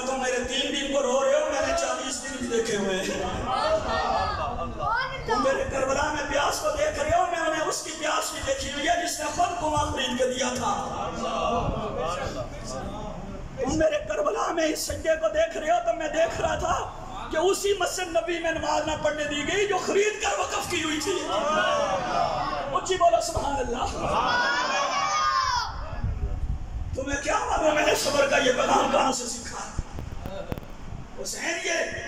تم میرے 3 دن کو رو رہے ہو، میں نے 40 دن دیکھے ہوئے ہیں۔ تم میرے کربلا میں پیاس کو دیکھ رہے ہو، میں نے اس کی پیاس بھی دیکھی ہوئی ہے جس نے خود کو خرید کے دیا تھا۔ تم میرے کربلا میں اس سجدے کو دیکھ رہے ہو تو میں دیکھ رہا تھا کہ اسی مسجد نبی میں نماز نہ پڑھنے دی گئی جو خرید کر وقف کی ہوئی تھی۔ اچھی بولو سبحان اللہ۔ تمہیں کیا معلوم میں نے صبر کا یہ پیغام کہاں سے سیکھا؟ حسین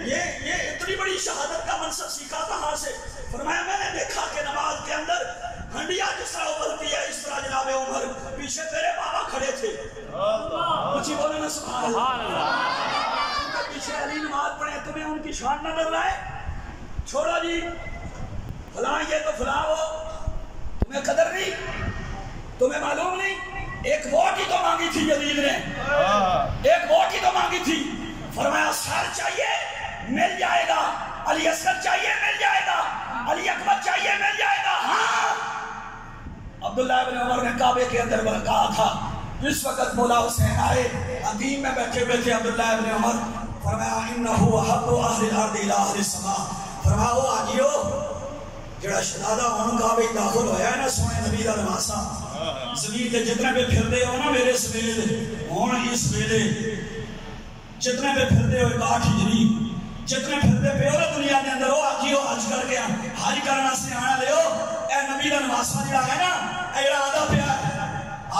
یہ اتنی بڑی شہادت کا منصب سیکھا کہاں سے؟ فرمایا میں نے دیکھا کہ نماز کے اندر ہنڈیا جس طرح ابلتی ہے اس طرح جناب عمر پیچھے میرے بابا کھڑے تھے۔ اچھی بولو نا سبحان اللہ۔ پیچھے علی نماز پڑھے، تمہیں ان کی شان نہ ڈر رہا ہے؟ چھوڑو جی، فلاں یہ تو فلاں وہ، تمہیں قدر نہیں، تمہیں معلوم نہیں؟ ایک ووٹ ہی تو مانگی تھی یزید نے، ایک ووٹ ہی تو مانگی تھی۔ فرمایا سر چاہیے مل جائے گا، علی اصغر چاہیے مل جائے گا، علی اکبر چاہیے مل جائے گا۔ ہاں عبداللہ ابن عمر نے کعبے کے اندر کہا تھا جس وقت مولا حسین آئے، عظیم میں بیٹھے ہوئے تھے عبداللہ ابن عمر، فرمایا انہو احب اہل الارض الى اہل السماء، فرمایا وہ آجیو جڑا شہزادہ ہون کعبے داخل ہویا ہے نا سونے نبی دا نواسا، زمین تے جتنے پہ پھر دے ہو نا میرے سویلے ہون اس ویلے، جتنے پہ پھر دے ہو 8 ہجری، جتنے پھر دے پہ ہو نا دنیا کے اندر، وہ آجیو حج کر گیا، حج کرنا سے آنا لے ہو، اے نبی دا نواسا جڑا ہے نا، اے جڑا آدھا پہ ہے،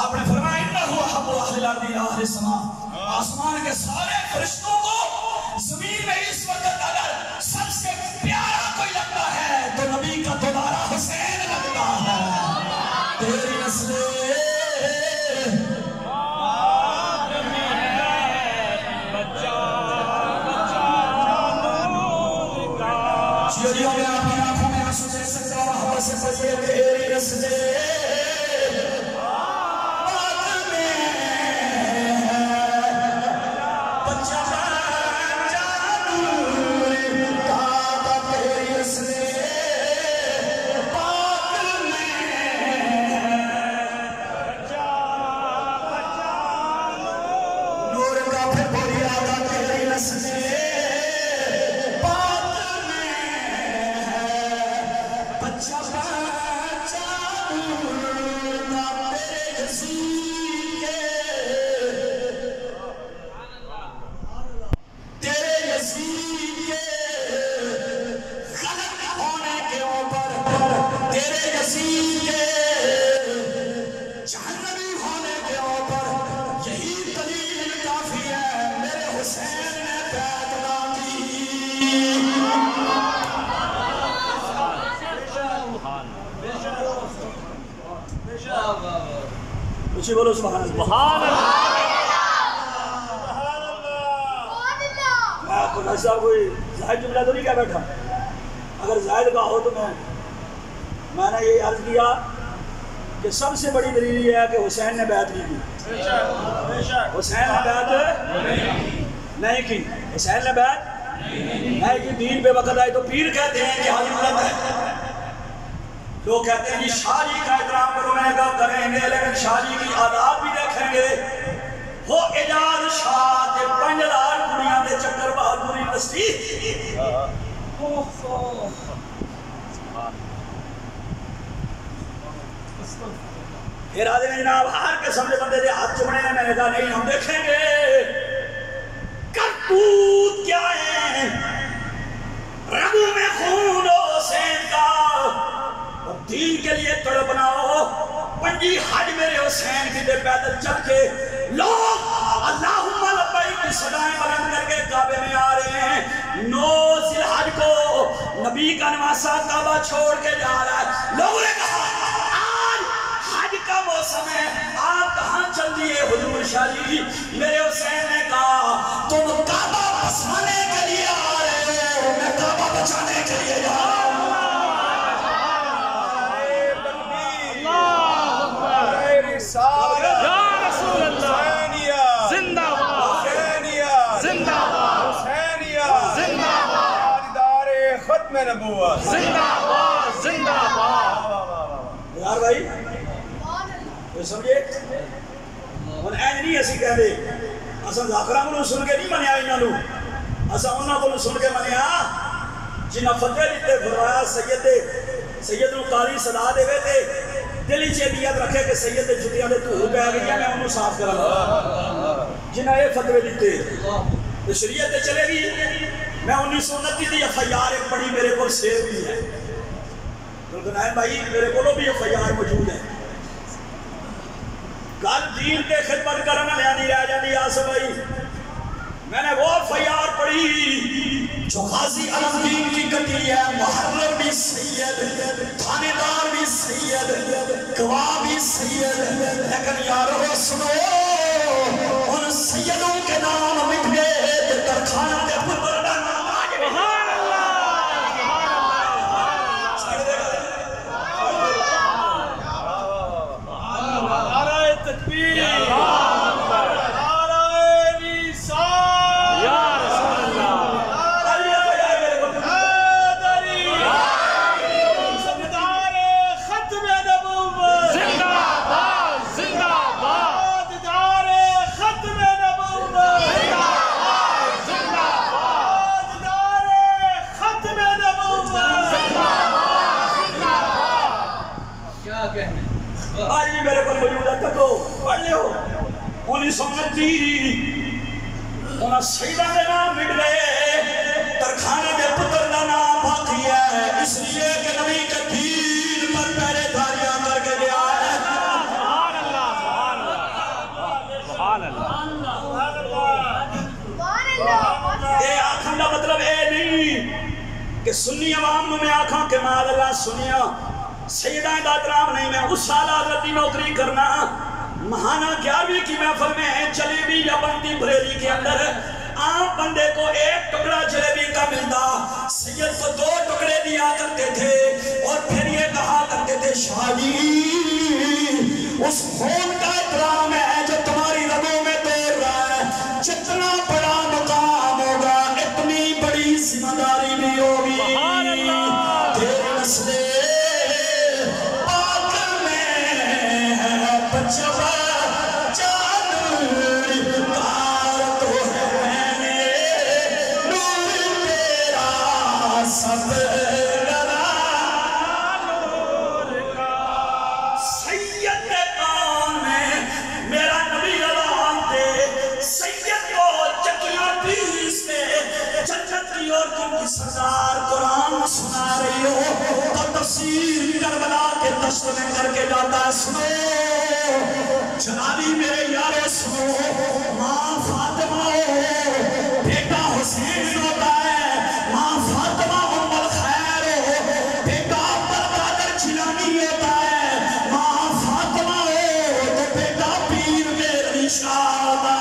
آپ نے فرمایا انہو احب اہل الارض الى اہل السماء، آسمان کے سارے فرشتوں کو زمین میں اس وقت اگر سب سے پیارا کوئی لگتا ہے تو نبی کا دوبارہ حسین لگتا ہے۔ تیری نسل جیو میں اپنی آنکھوں میں آنسو دے سکتا ہوں، ہوا سے پڑھئے تیری نسل اچھی بولو سبحان اللہ۔ سبحان اللہ۔ میں آپ کو بھائی صاحب کوئی زائد جملہ تو نہیں کہہ بیٹھا، اگر زائد کا ہو تو میں نے یہ عرض کیا کہ سب سے بڑی دلیل یہ ہے کہ حسین نے بیعت نہیں کی، حسین نے بیعت نہیں کی، حسین نے بیعت نہیں کی۔ دین پہ وقت آئے تو پیر کہتے ہیں کہ حاجی ملت ہے، لوگ کہتے ہیں جی شاہ جی کا احترام کرنے کا کریں گے لیکن شاہ جی کی آداب بھی دیکھیں گے، وہ اجاز شاہ تے 5,000 کڑیاں دے چکر بہادری نسلی۔ پھر آدھے میں جناب ہر قسم کے بندے دے ہاتھ چمڑے ہیں، میں نے کہا نہیں ہم دیکھیں گے کرتوت کیا ہے، رگوں میں خون حسین کا، دین کے لیے تڑپنا ہو، پنجی حج میرے حسین کی دے پیدل چل کے لوگ اللہم لبیک کی صدائیں بلند کر کے کعبے میں آ رہے ہیں، 9 ذی الحج کو نبی کا نواسا کعبہ چھوڑ کے جا رہا ہے۔ لوگوں نے کہا آج حج کا موسم ہے، آپ کہاں چل دیے حضور شاہ جی؟ میرے حسین نے کہا تم کعبہ بچانے کے لیے آ رہے ہو، میں کعبہ بچانے کے لیے جا رہا ہوں۔ یا رسول اللہ زندہ باد، زندہ باد، زندہ باد، دار ختم نبوت، زندہ باد، زندہ باد۔ یار بھائی تو سمجھے ان این نہیں اسی کہہ دے اساں ذاکرہ کو سن کے نہیں منیا انہاں نو اساں انہاں کو سن کے منیا جنہاں فتوی دیتے فرمایا سید نو قاری صدا دے وے تے دلی چ نیت رکھے کہ سید دے جُتیاں دے دھول پے گئی میں انہوں صاف کراں گا جنہاں یہ فتوی دیتے تو شریعت تے چلے گی میں 1929 دی ایف آئی آر ایک پڑھی میرے کو سیو بھی ہے گلگنائن بھائی میرے کو بھی ایف آئی آر موجود ہے گل دین تے خدمت کرنا لیا نہیں رہ جاندی آسف بھائی میں نے وہ ایف آئی آر پڑھی جو غازی علمدین کی کٹی ہے محرر بھی سید تھانے دار بھی سید گواہ بھی سید لیکن یارو سنو ان سیدوں کے نام مٹ گئے ترخانہ دے پتر دا نام آگے سبحان اللہ نعرہ تکبیر آج بھی میرے پر موجود ہے تکو پڑھ لے ہو 1929 انہاں سیدہ دے نام مٹ گئے ترخانہ دے پتر دا نام باقی ہے اس لیے کہ نبی کے دین پر پہلے داریاں کر کے دیا ہے سبحان اللہ سبحان اللہ سبحان اللہ اے آنکھاں دا مطلب اے نہیں کہ سنی عوام میں آنکھاں کے ماد اللہ سنیا سیدہ احترام نہیں میں اس سال حضرت کی نوکری کرنا مہانہ 11ویں کی محفل میں جلیبی یا بنتی بریلی کے اندر عام بندے کو ایک ٹکڑا جلیبی کا ملتا سید کو 2 ٹکڑے دیا کرتے تھے اور پھر یہ کہا کرتے تھے شاہی اس خون کا احترام ہے جو تمہاری رگوں میں دوڑ رہا ہے جتنا بڑا مقام ہوگا اتنی بڑی ذمہ داری بھی ہوگی تیرے نسلے سردار قرآن سنا رہی ہو تو تفسیر کربلا کے دشت میں کر کے جاتا ہے سنو جنابی میرے یارو سنو ماں فاطمہ ہو بیٹا حسین ہوتا ہے ماں فاطمہ ام الخیر ہو بیٹا عبدالقادر جیلانی ہوتا ہے ماں فاطمہ ہو تو بیٹا پیر میرے شاہ ہوتا ہے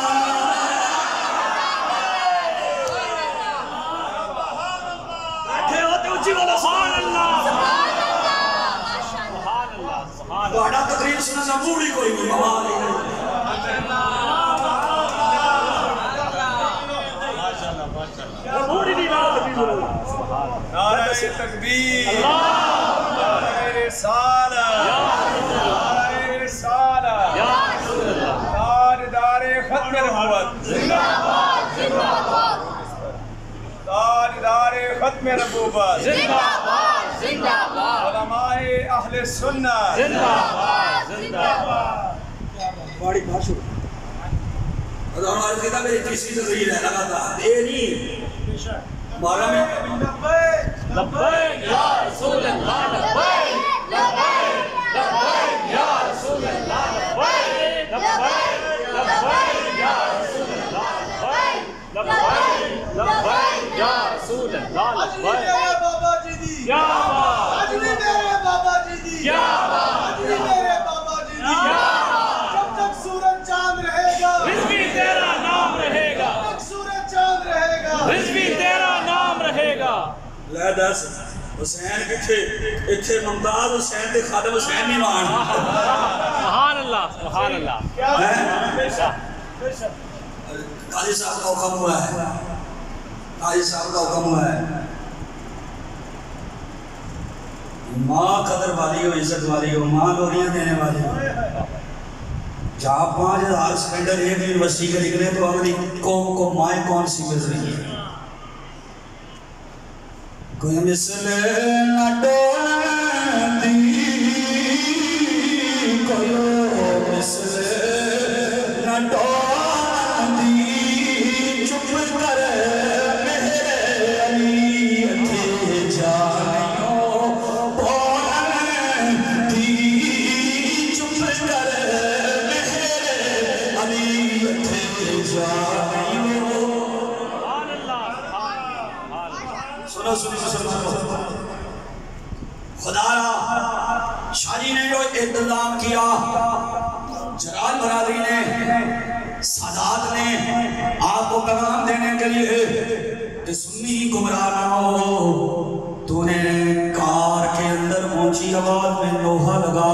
سبحان اللہ سبحان اللہ سبحان اللہ بڑا تقریر سننا موڑی کوئی نہیں ماما نہیں موڑی نہیں نعرہ تکبیر نعرہ رسالہ نعرہ رسالہ تاجدار ختم نبوت زندہ باد زندہ باد تاجدار ختم نبوت زندہ باد زندہ باد علماء اہل سنت زندہ باد زندہ باد بڑی بات شروع حضور عارض کہتا میری تیسری تقریر ہے لگاتار اے نہیں بارہ میں لبیک یا رسول اللہ لبیک لبیک لبیک یا رسول اللہ لبیک لبیک لبیک یا رسول اللہ لبیک لبیک لبیک یا رسول اللہ لبیک بابا جی دی کیا بات آج بھی میرے بابا جی دی کیا بات آج بھی میرے بابا جی دی کیا جب تک سورج چاند رہے گا رضوی تیرا نام رہے گا جب تک سورج چاند رہے گا رضوی تیرا نام رہے گا لے دس حسین کتھے اتھے ممتاز حسین دے خادم حسین نہیں مان سبحان اللہ سبحان اللہ قاضی صاحب کا حکم ہوا ہے قاضی صاحب کا حکم ہوا ہے ماں قدر والی ہو عزت والی ہو ماں لوریاں دینے والی ہو جہاں 5000 سیکنڈر ایک یونیورسٹی کے نکلے تو اگلی قوم کو مائیں کون سی مل رہی ہے؟ کوئی مثل نہ ڈولتی، کوئی مثل نہ ڈولتی، چپ کر میرے علی اتھے جانیوں بولتی، چپ کر میرے علی اتھے جانیوں۔ سبحان اللہ، سبحان اللہ۔ سنو خدا را شاہ جی نے جو انتظام کیا، جلال برادری نے، سادات نے آپ کو پیغام دینے کے لیے کہ سنی گمراہ نہ ہو، تو نے کار کے اندر اونچی آواز میں لوہا لگا